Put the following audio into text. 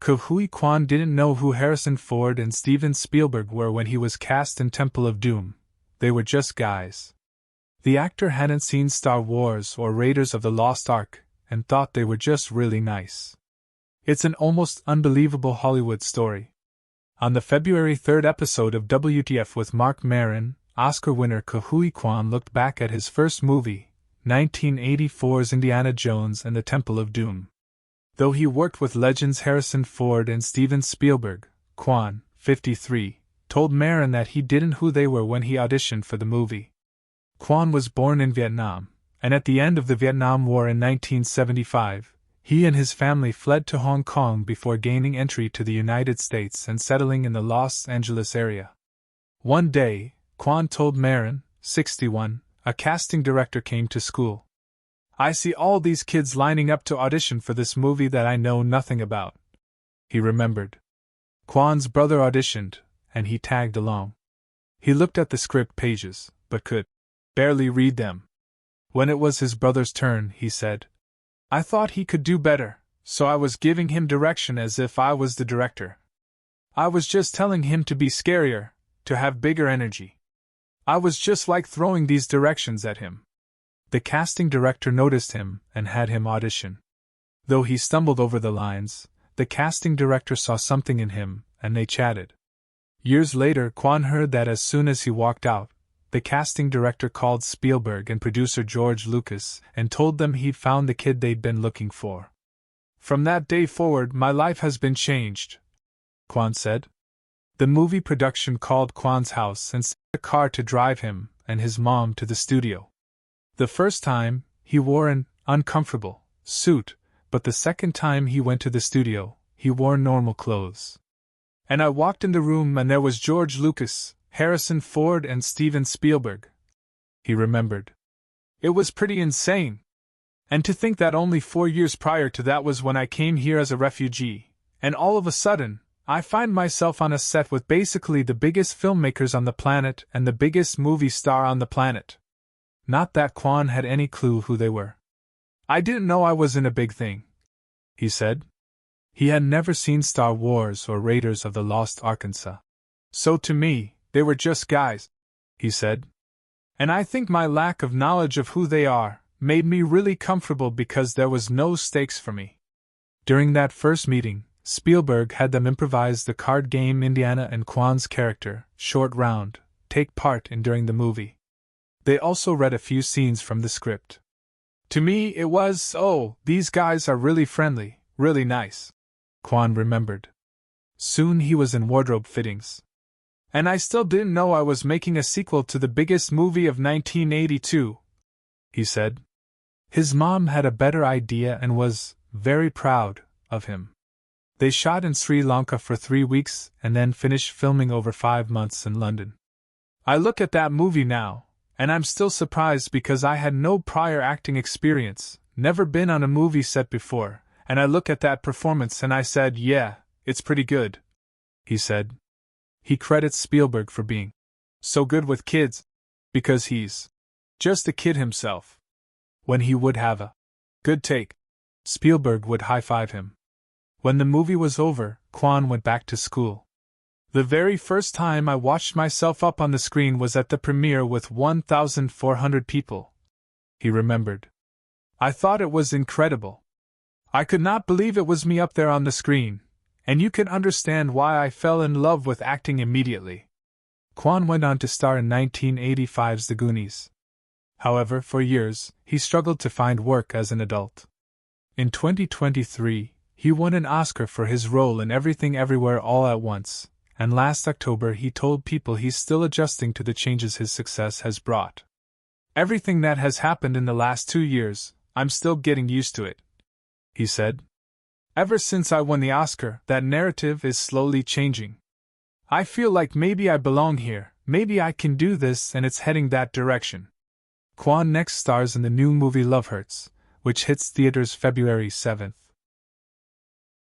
Ke Huy Quan didn't know who Harrison Ford and Steven Spielberg were when he was cast in Temple of Doom. They were just guys. The actor hadn't seen Star Wars or Raiders of the Lost Ark, and thought they were just really nice. It's an almost unbelievable Hollywood story. On the February 3rd episode of WTF with Marc Maron, Oscar winner Ke Huy Quan looked back at his first movie, 1984's Indiana Jones and the Temple of Doom. Though he worked with legends Harrison Ford and Steven Spielberg, Quan, 53, told Maron that he didn't know who they were when he auditioned for the movie. Quan was born in Vietnam, and at the end of the Vietnam War in 1975, he and his family fled to Hong Kong before gaining entry to the United States and settling in the Los Angeles area. One day, Quan told Maron, 61, a casting director came to school. "I see all these kids lining up to audition for this movie that I know nothing about." He remembered. Quan's brother auditioned, and he tagged along. He looked at the script pages, but could barely read them. When it was his brother's turn, he said, "I thought he could do better, so I was giving him direction as if I was the director. I was just telling him to be scarier, to have bigger energy. I was just like throwing these directions at him." The casting director noticed him and had him audition. Though he stumbled over the lines, the casting director saw something in him, and they chatted. Years later, Quan heard that as soon as he walked out, the casting director called Spielberg and producer George Lucas and told them he'd found the kid they'd been looking for. "From that day forward, my life has been changed," Quan said. The movie production called Quan's house and sent a car to drive him and his mom to the studio. The first time, he wore an uncomfortable suit, but the second time he went to the studio, he wore normal clothes. "And I walked in the room and there was George Lucas, Harrison Ford and Steven Spielberg," he remembered. "It was pretty insane. And to think that only 4 years prior to that was when I came here as a refugee, and all of a sudden, I find myself on a set with basically the biggest filmmakers on the planet and the biggest movie star on the planet." Not that Quan had any clue who they were. "I didn't know I was in a big thing," he said. He had never seen Star Wars or Raiders of the Lost Arkansas. "So to me, they were just guys," he said. "And I think my lack of knowledge of who they are made me really comfortable because there was no stakes for me." During that first meeting, Spielberg had them improvise the card game Indiana and Quan's character, Short Round, take part in during the movie. They also read a few scenes from the script. "To me it was, oh, these guys are really friendly, really nice," Quan remembered. Soon he was in wardrobe fittings. "And I still didn't know I was making a sequel to the biggest movie of 1982, he said. His mom had a better idea and was very proud of him. They shot in Sri Lanka for 3 weeks and then finished filming over 5 months in London. "I look at that movie now, and I'm still surprised because I had no prior acting experience, never been on a movie set before, and I look at that performance and I said, yeah, it's pretty good," he said. He credits Spielberg for being so good with kids, because he's just a kid himself. When he would have a good take, Spielberg would high-five him. When the movie was over, Quan went back to school. "The very first time I watched myself up on the screen was at the premiere with 1,400 people," he remembered. "I thought it was incredible. I could not believe it was me up there on the screen, and you can understand why I fell in love with acting immediately." Quan went on to star in 1985's The Goonies. However, for years, he struggled to find work as an adult. In 2023, he won an Oscar for his role in Everything Everywhere All at Once, and last October he told people he's still adjusting to the changes his success has brought. "Everything that has happened in the last 2 years, I'm still getting used to it," he said. "Ever since I won the Oscar, that narrative is slowly changing. I feel like maybe I belong here, maybe I can do this, and it's heading that direction." Quan next stars in the new movie Love Hurts, which hits theaters February 7th.